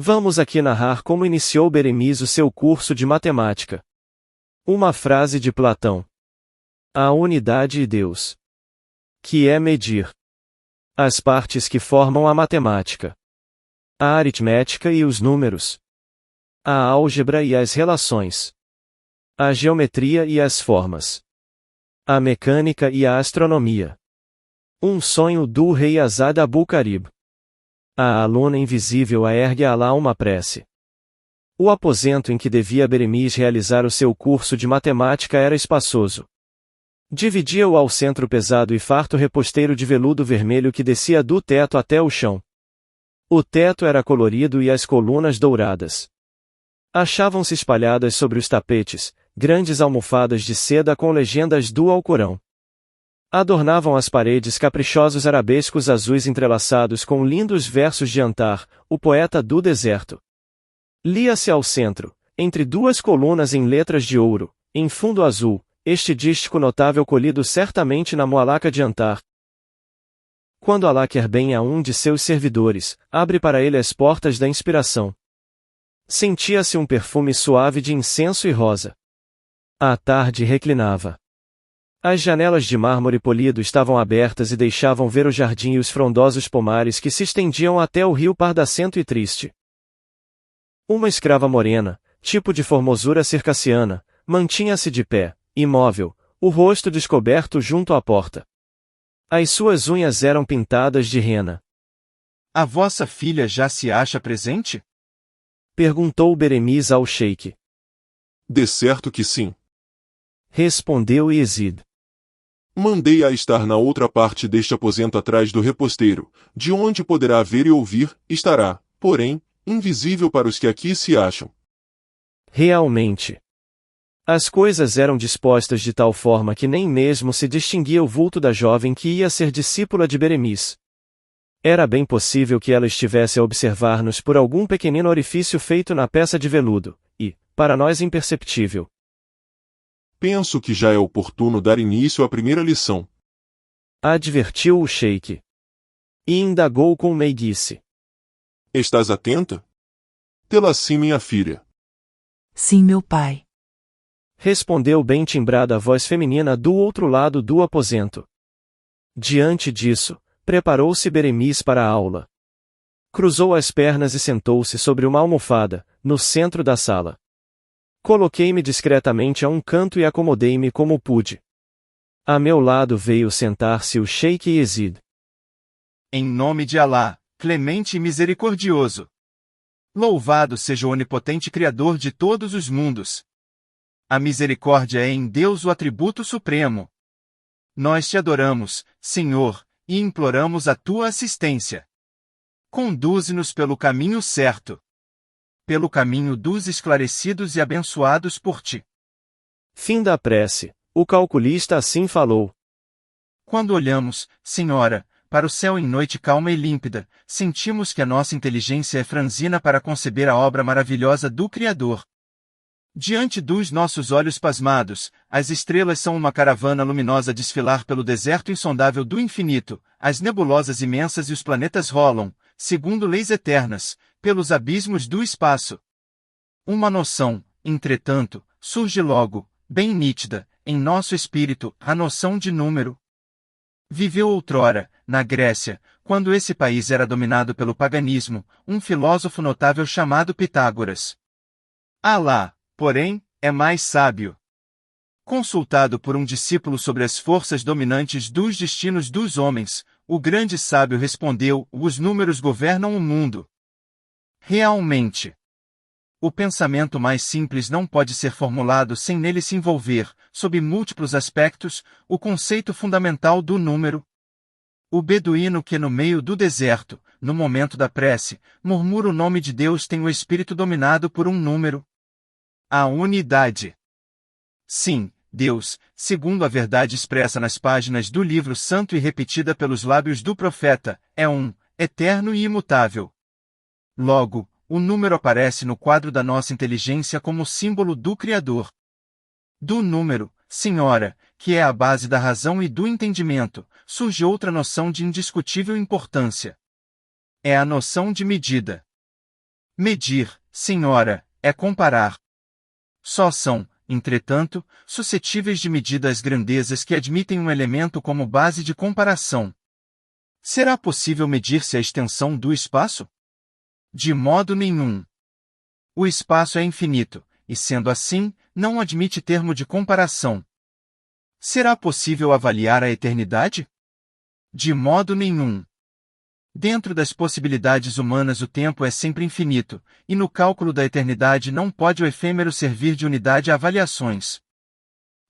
Vamos aqui narrar como iniciou Beremiz o seu curso de matemática. Uma frase de Platão. A unidade e Deus. Que é medir as partes que formam a matemática, a aritmética e os números, a álgebra e as relações, a geometria e as formas, a mecânica e a astronomia. Um sonho do rei Azad Abu-Karib. A aluna invisível ergue a Alá uma prece. O aposento em que devia Beremiz realizar o seu curso de matemática era espaçoso. Dividia-o ao centro pesado e farto reposteiro de veludo vermelho que descia do teto até o chão. O teto era colorido e as colunas douradas. Achavam-se espalhadas sobre os tapetes, grandes almofadas de seda com legendas do Alcorão. Adornavam as paredes caprichosos arabescos azuis entrelaçados com lindos versos de Antar, o poeta do deserto. Lia-se ao centro, entre duas colunas em letras de ouro, em fundo azul, este dístico notável colhido certamente na Moalaca de Antar. Quando Alá quer bem a um de seus servidores, abre para ele as portas da inspiração. Sentia-se um perfume suave de incenso e rosa. A tarde reclinava. As janelas de mármore polido estavam abertas e deixavam ver o jardim e os frondosos pomares que se estendiam até o rio Pardacento e Triste. Uma escrava morena, tipo de formosura circassiana, mantinha-se de pé, imóvel, o rosto descoberto junto à porta. As suas unhas eram pintadas de rena. A vossa filha já se acha presente? Perguntou Beremiz ao sheik. De certo que sim. Respondeu Yazid. Mandei-a estar na outra parte deste aposento atrás do reposteiro, de onde poderá ver e ouvir, estará, porém, invisível para os que aqui se acham. Realmente. As coisas eram dispostas de tal forma que nem mesmo se distinguia o vulto da jovem que ia ser discípula de Beremiz. Era bem possível que ela estivesse a observar-nos por algum pequenino orifício feito na peça de veludo, e, para nós imperceptível. Penso que já é oportuno dar início à primeira lição. Advertiu o sheik. E indagou com meiguice. Estás atenta? Tê-la sim, minha filha. Sim, meu pai. Respondeu bem timbrada a voz feminina do outro lado do aposento. Diante disso, preparou-se Beremiz para a aula. Cruzou as pernas e sentou-se sobre uma almofada, no centro da sala. Coloquei-me discretamente a um canto e acomodei-me como pude. A meu lado veio sentar-se o sheik Yazid. Em nome de Alá, clemente e misericordioso. Louvado seja o onipotente Criador de todos os mundos. A misericórdia é em Deus o atributo supremo. Nós te adoramos, Senhor, e imploramos a tua assistência. Conduze-nos pelo caminho certo. Pelo caminho dos esclarecidos e abençoados por ti. Fim da prece. O calculista assim falou. Quando olhamos, Senhora, para o céu em noite calma e límpida, sentimos que a nossa inteligência é franzina para conceber a obra maravilhosa do Criador. Diante dos nossos olhos pasmados, as estrelas são uma caravana luminosa a desfilar pelo deserto insondável do infinito, as nebulosas imensas e os planetas rolam, segundo leis eternas, pelos abismos do espaço. Uma noção, entretanto, surge logo, bem nítida, em nosso espírito, a noção de número. Viveu outrora, na Grécia, quando esse país era dominado pelo paganismo, um filósofo notável chamado Pitágoras. Alá, porém, é mais sábio. Consultado por um discípulo sobre as forças dominantes dos destinos dos homens, o grande sábio respondeu: os números governam o mundo. Realmente. O pensamento mais simples não pode ser formulado sem nele se envolver, sob múltiplos aspectos, o conceito fundamental do número. O beduíno que no meio do deserto, no momento da prece, murmura o nome de Deus tem o espírito dominado por um número. A unidade. Sim, Deus, segundo a verdade expressa nas páginas do livro santo e repetida pelos lábios do profeta, é um, eterno e imutável. Logo, o número aparece no quadro da nossa inteligência como símbolo do Criador. Do número, Senhora, que é a base da razão e do entendimento, surge outra noção de indiscutível importância. É a noção de medida. Medir, senhora, é comparar. Só são, entretanto, suscetíveis de medida as grandezas que admitem um elemento como base de comparação. Será possível medir-se a extensão do espaço? De modo nenhum. O espaço é infinito, e sendo assim, não admite termo de comparação. Será possível avaliar a eternidade? De modo nenhum. Dentro das possibilidades humanas o tempo é sempre infinito, e no cálculo da eternidade não pode o efêmero servir de unidade a avaliações.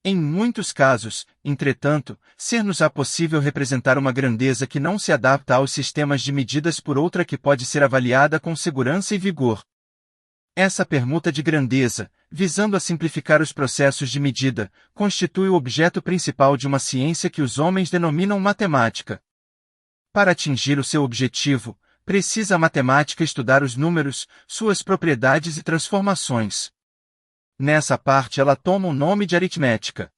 Em muitos casos, entretanto, ser-nos-á possível representar uma grandeza que não se adapta aos sistemas de medidas por outra que pode ser avaliada com segurança e vigor. Essa permuta de grandeza, visando a simplificar os processos de medida, constitui o objeto principal de uma ciência que os homens denominam matemática. Para atingir o seu objetivo, precisa a matemática estudar os números, suas propriedades e transformações. Nessa parte ela toma o nome de aritmética.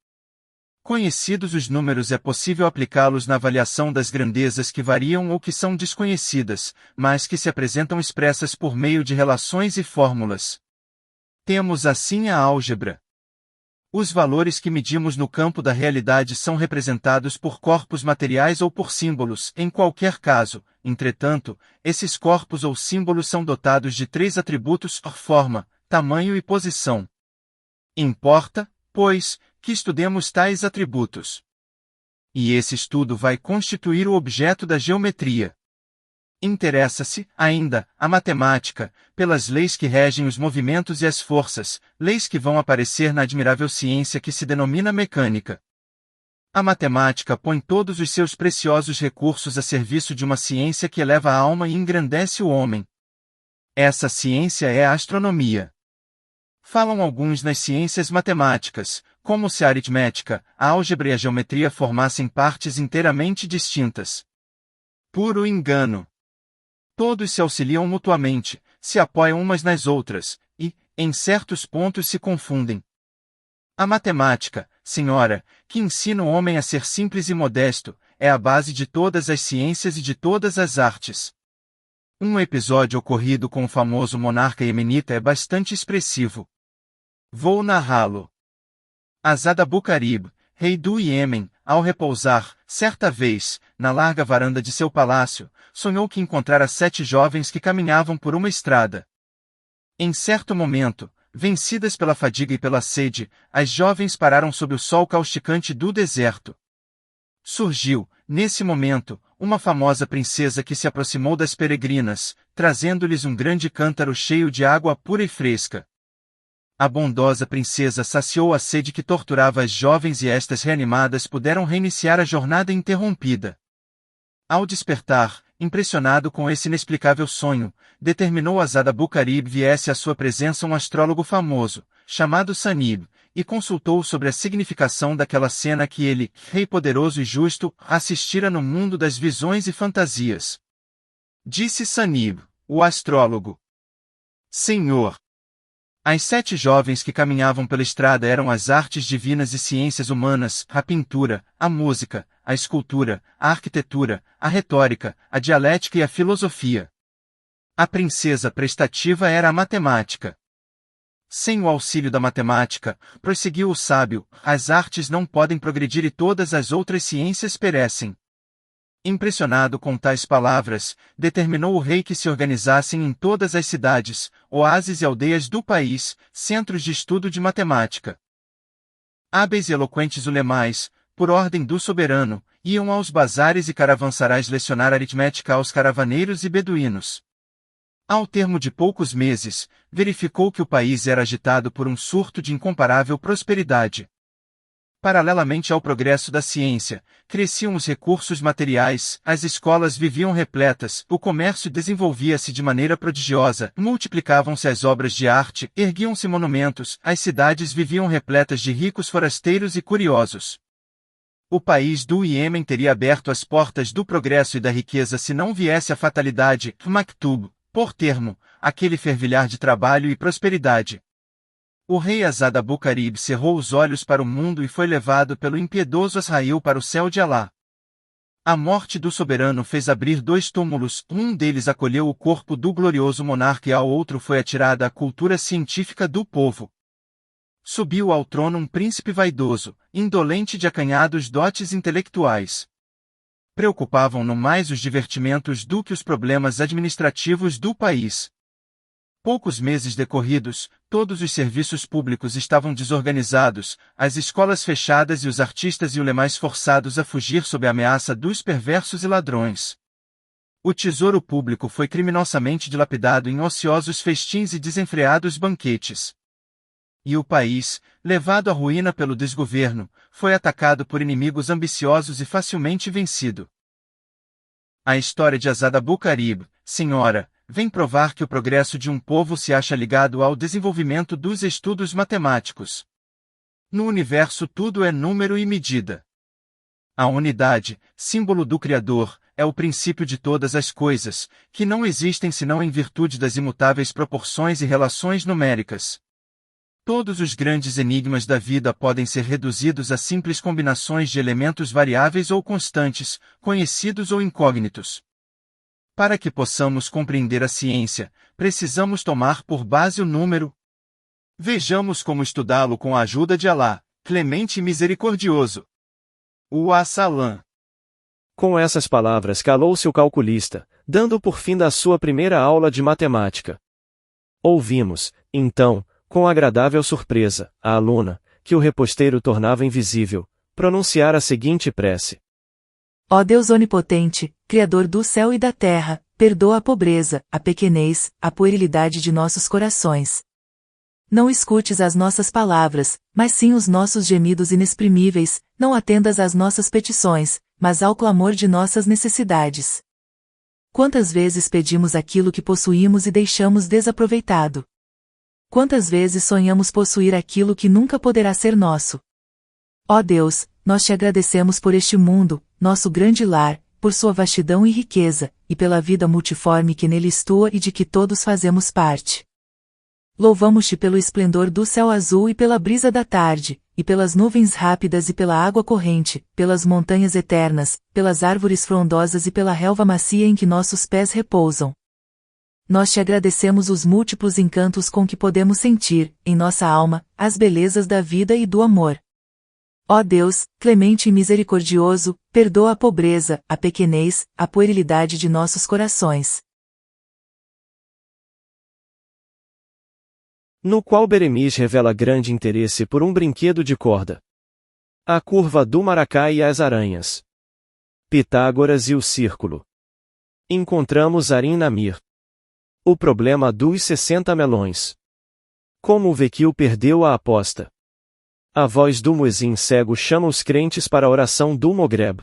Conhecidos os números, é possível aplicá-los na avaliação das grandezas que variam ou que são desconhecidas, mas que se apresentam expressas por meio de relações e fórmulas. Temos assim a álgebra. Os valores que medimos no campo da realidade são representados por corpos materiais ou por símbolos. Em qualquer caso, entretanto, esses corpos ou símbolos são dotados de 3 atributos: forma, tamanho e posição. Importa, pois, que estudemos tais atributos. E esse estudo vai constituir o objeto da geometria. Interessa-se, ainda, a matemática, pelas leis que regem os movimentos e as forças, leis que vão aparecer na admirável ciência que se denomina mecânica. A matemática põe todos os seus preciosos recursos a serviço de uma ciência que eleva a alma e engrandece o homem. Essa ciência é a astronomia. Falam alguns nas ciências matemáticas, como se a aritmética, a álgebra e a geometria formassem partes inteiramente distintas. Puro engano. Todos se auxiliam mutuamente, se apoiam umas nas outras, e, em certos pontos se confundem. A matemática, senhora, que ensina o homem a ser simples e modesto, é a base de todas as ciências e de todas as artes. Um episódio ocorrido com o famoso monarca iemenita é bastante expressivo. Vou narrá-lo. Azad Abu-Karib, rei do Iêmen, ao repousar, certa vez, na larga varanda de seu palácio, sonhou que encontrara 7 jovens que caminhavam por uma estrada. Em certo momento, vencidas pela fadiga e pela sede, as jovens pararam sob o sol causticante do deserto. Surgiu, nesse momento, uma famosa princesa que se aproximou das peregrinas, trazendo-lhes um grande cântaro cheio de água pura e fresca. A bondosa princesa saciou a sede que torturava as jovens e estas reanimadas puderam reiniciar a jornada interrompida. Ao despertar, impressionado com esse inexplicável sonho, determinou Azad Abu-Karib viesse à sua presença um astrólogo famoso, chamado Sanib, e consultou sobre a significação daquela cena que ele, rei poderoso e justo, assistira no mundo das visões e fantasias. Disse Sanib, o astrólogo: Senhor, as 7 jovens que caminhavam pela estrada eram as artes divinas e ciências humanas, a pintura, a música, a escultura, a arquitetura, a retórica, a dialética e a filosofia. A princesa prestativa era a matemática. Sem o auxílio da matemática, prosseguiu o sábio, as artes não podem progredir e todas as outras ciências perecem. Impressionado com tais palavras, determinou o rei que se organizassem em todas as cidades, oásis e aldeias do país, centros de estudo de matemática. Hábeis e eloquentes ulemais, por ordem do soberano, iam aos bazares e caravansarais lecionar aritmética aos caravaneiros e beduínos. Ao termo de poucos meses, verificou que o país era agitado por um surto de incomparável prosperidade. Paralelamente ao progresso da ciência, cresciam os recursos materiais, as escolas viviam repletas, o comércio desenvolvia-se de maneira prodigiosa, multiplicavam-se as obras de arte, erguiam-se monumentos, as cidades viviam repletas de ricos forasteiros e curiosos. O país do Iêmen teria aberto as portas do progresso e da riqueza se não viesse a fatalidade, maktub, por termo, aquele fervilhar de trabalho e prosperidade. O rei Azad Abu-Karib cerrou os olhos para o mundo e foi levado pelo impiedoso Azrail para o céu de Alá. A morte do soberano fez abrir 2 túmulos, um deles acolheu o corpo do glorioso monarca e ao outro foi atirada a cultura científica do povo. Subiu ao trono um príncipe vaidoso, indolente de acanhados dotes intelectuais. Preocupavam-no mais os divertimentos do que os problemas administrativos do país. Poucos meses decorridos, todos os serviços públicos estavam desorganizados, as escolas fechadas e os artistas e ulemais forçados a fugir sob a ameaça dos perversos e ladrões. O tesouro público foi criminosamente dilapidado em ociosos festins e desenfreados banquetes. E o país, levado à ruína pelo desgoverno, foi atacado por inimigos ambiciosos e facilmente vencido. A história de Asad Abu-Qarib, senhora, vem provar que o progresso de um povo se acha ligado ao desenvolvimento dos estudos matemáticos. No universo tudo é número e medida. A unidade, símbolo do Criador, é o princípio de todas as coisas, que não existem senão em virtude das imutáveis proporções e relações numéricas. Todos os grandes enigmas da vida podem ser reduzidos a simples combinações de elementos variáveis ou constantes, conhecidos ou incógnitos. Para que possamos compreender a ciência, precisamos tomar por base o número. Vejamos como estudá-lo com a ajuda de Alá, clemente e misericordioso. O Assalã. Com essas palavras calou-se o calculista, dando por fim da sua primeira aula de matemática. Ouvimos, então, com agradável surpresa, a aluna, que o reposteiro tornava invisível, pronunciar a seguinte prece. Ó Deus onipotente, Criador do céu e da terra, perdoa a pobreza, a pequenez, a puerilidade de nossos corações. Não escutes as nossas palavras, mas sim os nossos gemidos inexprimíveis, não atendas às nossas petições, mas ao clamor de nossas necessidades. Quantas vezes pedimos aquilo que possuímos e deixamos desaproveitado? Quantas vezes sonhamos possuir aquilo que nunca poderá ser nosso? Ó Deus, nós te agradecemos por este mundo, nosso grande lar, por sua vastidão e riqueza, e pela vida multiforme que nele estua e de que todos fazemos parte. Louvamos-te pelo esplendor do céu azul e pela brisa da tarde, e pelas nuvens rápidas e pela água corrente, pelas montanhas eternas, pelas árvores frondosas e pela relva macia em que nossos pés repousam. Nós te agradecemos os múltiplos encantos com que podemos sentir, em nossa alma, as belezas da vida e do amor. Ó Deus, clemente e misericordioso, perdoa a pobreza, a pequenez, a puerilidade de nossos corações. No qual Beremiz revela grande interesse por um brinquedo de corda. A curva do maracá e as aranhas. Pitágoras e o círculo. Encontramos Arin Namir. O problema dos 60 melões. Como o Vekil perdeu a aposta. A voz do muezim cego chama os crentes para a oração do Mogreb.